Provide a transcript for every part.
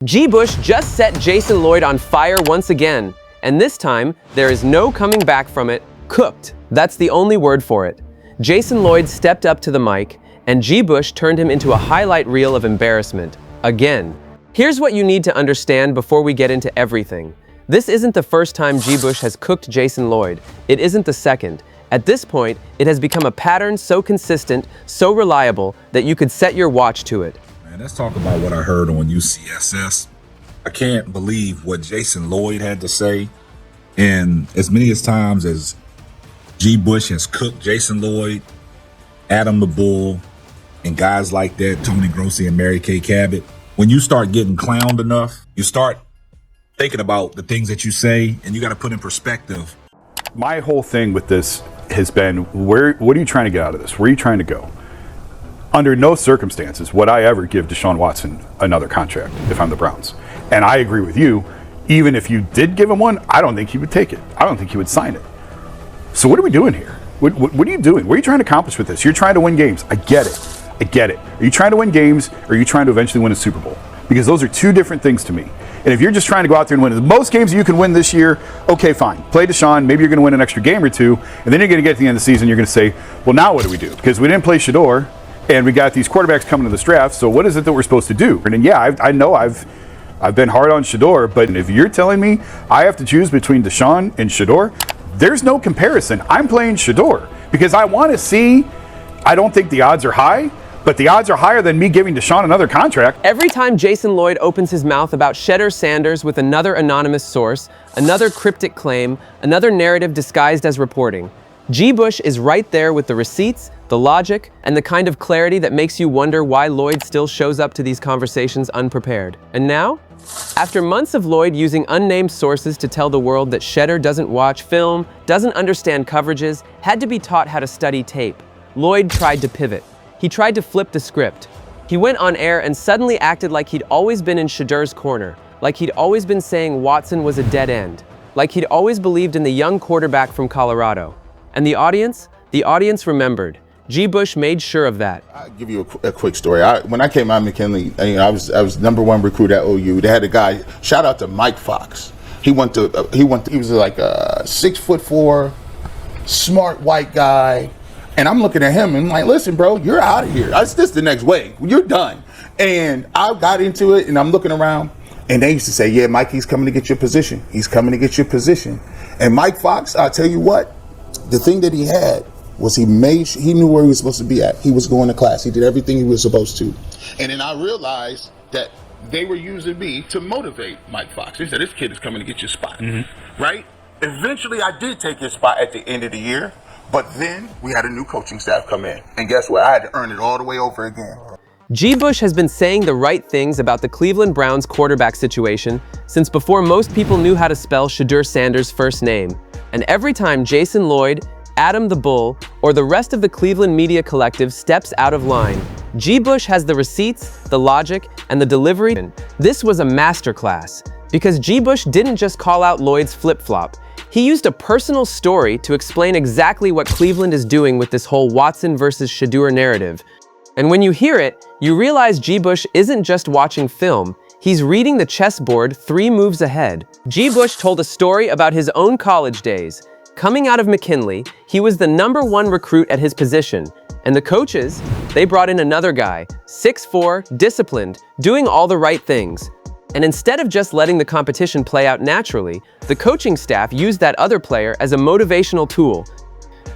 GBush just set Jason Lloyd on fire once again, and this time, there is no coming back from it. Cooked. That's the only word for it. Jason Lloyd stepped up to the mic, and GBush turned him into a highlight reel of embarrassment. Again. Here's what you need to understand before we get into everything. This isn't the first time GBush has cooked Jason Lloyd. It isn't the second. At this point, it has become a pattern so consistent, so reliable, that you could set your watch to it. Man, let's talk about what I heard on UCSS. I can't believe what Jason Lloyd had to say. And as many times as GBush has cooked Jason Lloyd, Adam the Bull, and guys like that, Tony Grossi and Mary Kay Cabot, when you start getting clowned enough, you start thinking about the things that you say, and you got to put in perspective. My whole thing with this has been, what are you trying to get out of this? Where are you trying to go? Under no circumstances would I ever give Deshaun Watson another contract if I'm the Browns. And I agree with you, even if you did give him one, I don't think he would take it. I don't think he would sign it. So what are we doing here? What are you doing? What are you trying to accomplish with this? You're trying to win games. I get it. I get it. Are you trying to win games, or are you trying to eventually win a Super Bowl? Because those are two different things to me. And if you're just trying to go out there and win the most games you can win this year, okay, fine. Play Deshaun. Maybe you're going to win an extra game or two, and then you're going to get to the end of the season, you're going to say, well, now what do we do? Because we didn't play Shedeur, and we got these quarterbacks coming to this draft, so what is it that we're supposed to do? And yeah, I know I've been hard on Shedeur, but if you're telling me I have to choose between Deshaun and Shedeur, there's no comparison. I'm playing Shedeur because I want to see. I don't think the odds are high, but the odds are higher than me giving Deshaun another contract. Every time Jason Lloyd opens his mouth about Shedeur Sanders with another anonymous source, another cryptic claim, another narrative disguised as reporting, GBush is right there with the receipts, the logic, and the kind of clarity that makes you wonder why Lloyd still shows up to these conversations unprepared. And now? After months of Lloyd using unnamed sources to tell the world that Shedeur doesn't watch film, doesn't understand coverages, had to be taught how to study tape, Lloyd tried to pivot. He tried to flip the script. He went on air and suddenly acted like he'd always been in Shedeur's corner, like he'd always been saying Watson was a dead end, like he'd always believed in the young quarterback from Colorado. And the audience remembered. GBush made sure of that. I'll give you a quick story. When I came out of McKinley, I was #1 recruit at OU. They had a guy, shout out to Mike Fox. He was like a 6'4", smart white guy. And I'm looking at him and I'm like, listen, bro, you're out of here. This is the next wave. You're done. And I got into it and I'm looking around and they used to say, yeah, Mike, he's coming to get your position. He's coming to get your position. And Mike Fox, I'll tell you what, the thing that he had was he knew where he was supposed to be at. He was going to class. He did everything he was supposed to. And then I realized that they were using me to motivate Mike Fox. They said, this kid is coming to get your spot, right? Eventually, I did take his spot at the end of the year. But then we had a new coaching staff come in. And guess what? I had to earn it all the way over again. GBush has been saying the right things about the Cleveland Browns quarterback situation since before most people knew how to spell Shedeur Sanders' first name. And every time Jason Lloyd, Adam the Bull, or the rest of the Cleveland media collective steps out of line, GBush has the receipts, the logic, and the delivery. This was a masterclass because GBush didn't just call out Lloyd's flip-flop. He used a personal story to explain exactly what Cleveland is doing with this whole Watson versus Shedeur narrative. And when you hear it, you realize GBush isn't just watching film, he's reading the chessboard 3 moves ahead. GBush told a story about his own college days. Coming out of McKinley, he was the #1 recruit at his position. And the coaches, they brought in another guy, 6'4", disciplined, doing all the right things. And instead of just letting the competition play out naturally, the coaching staff used that other player as a motivational tool.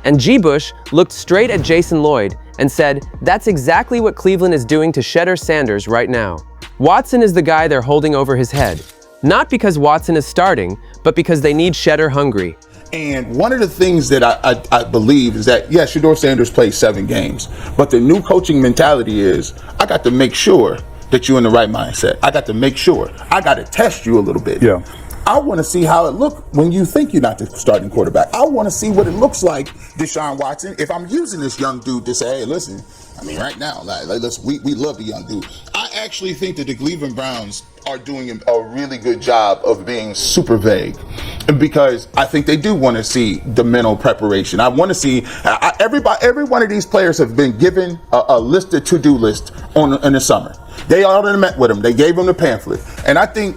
And GBush looked straight at Jason Lloyd and said, that's exactly what Cleveland is doing to Shedeur Sanders right now. Watson is the guy they're holding over his head. Not because Watson is starting, but because they need Shedeur hungry. And one of the things that I believe is that, yeah, Shedeur Sanders played 7 games, but the new coaching mentality is, I got to make sure that you're in the right mindset. I got to make sure. I got to test you a little bit. Yeah. I want to see how it looks when you think you're not the starting quarterback. I want to see what it looks like, Deshaun Watson, if I'm using this young dude to say, hey, listen, I mean, right now, we love the young dude. I actually think that the Cleveland Browns are doing a really good job of being super vague, because I think they do want to see the mental preparation. I want to see every one of these players have been given a list, a to-do list in the summer. They already met with him. They gave him the pamphlet, and I think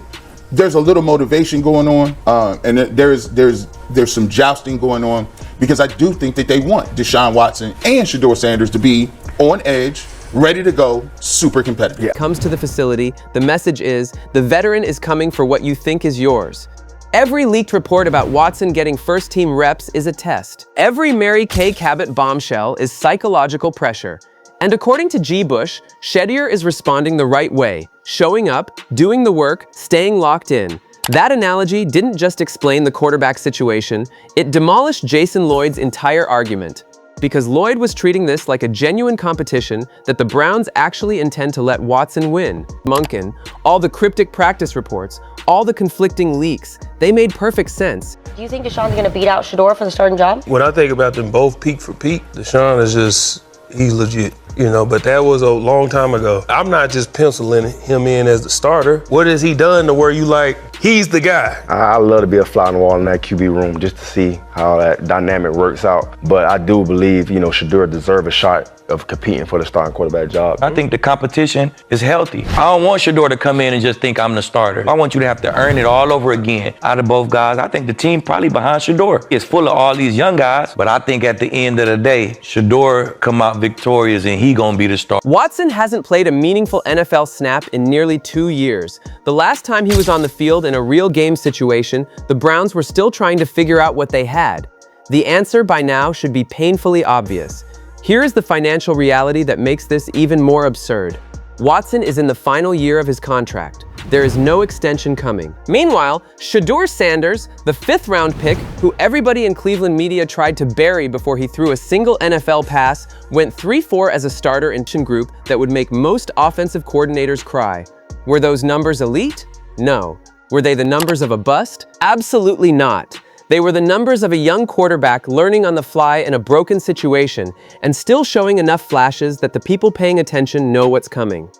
there's a little motivation going on, and there's some jousting going on, because I do think that they want Deshaun Watson and Shedeur Sanders to be on edge, ready to go, super competitive. Comes to the facility, the message is, the veteran is coming for what you think is yours. Every leaked report about Watson getting first-team reps is a test. Every Mary Kay Cabot bombshell is psychological pressure. And according to GBush, Shedeur is responding the right way, showing up, doing the work, staying locked in. That analogy didn't just explain the quarterback situation, it demolished Jason Lloyd's entire argument. Because Lloyd was treating this like a genuine competition that the Browns actually intend to let Watson win. Munkin, all the cryptic practice reports, all the conflicting leaks, they made perfect sense. Do you think Deshaun's going to beat out Shedeur for the starting job? When I think about them both peak for peak, Deshaun is just, he's legit. But that was a long time ago. I'm not just penciling him in as the starter. What has he done to where you like, he's the guy? I love to be a fly on the wall in that QB room just to see how that dynamic works out. But I do believe, Shedeur deserves a shot of competing for the starting quarterback job. I think the competition is healthy. I don't want Shedeur to come in and just think I'm the starter. I want you to have to earn it all over again out of both guys. I think the team probably behind Shedeur is full of all these young guys, but I think at the end of the day, Shedeur come out victorious and he gonna be the starter. Watson hasn't played a meaningful NFL snap in nearly 2 years. The last time he was on the field in a real game situation, the Browns were still trying to figure out what they had. The answer by now should be painfully obvious. Here is the financial reality that makes this even more absurd. Watson is in the final year of his contract. There is no extension coming. Meanwhile, Shedeur Sanders, the 5th-round pick, who everybody in Cleveland media tried to bury before he threw a single NFL pass, went 3-4 as a starter in a group that would make most offensive coordinators cry. Were those numbers elite? No. Were they the numbers of a bust? Absolutely not. They were the numbers of a young quarterback learning on the fly in a broken situation and still showing enough flashes that the people paying attention know what's coming.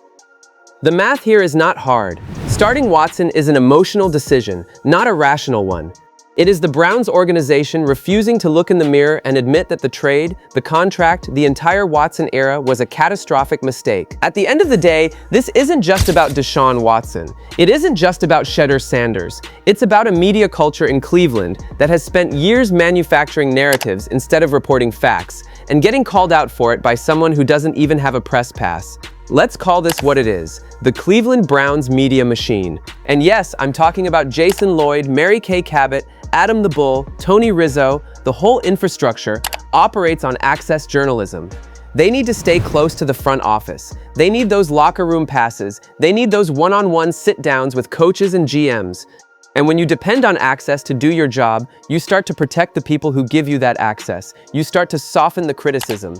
The math here is not hard. Starting Watson is an emotional decision, not a rational one. It is the Browns organization refusing to look in the mirror and admit that the trade, the contract, the entire Watson era was a catastrophic mistake. At the end of the day, this isn't just about Deshaun Watson. It isn't just about Shedeur Sanders. It's about a media culture in Cleveland that has spent years manufacturing narratives instead of reporting facts, and getting called out for it by someone who doesn't even have a press pass. Let's call this what it is, the Cleveland Browns media machine. And yes, I'm talking about Jason Lloyd, Mary Kay Cabot, Adam the Bull, Tony Rizzo. The whole infrastructure operates on access journalism. They need to stay close to the front office. They need those locker room passes. They need those one-on-one sit-downs with coaches and GMs. And when you depend on access to do your job, you start to protect the people who give you that access. You start to soften the criticism.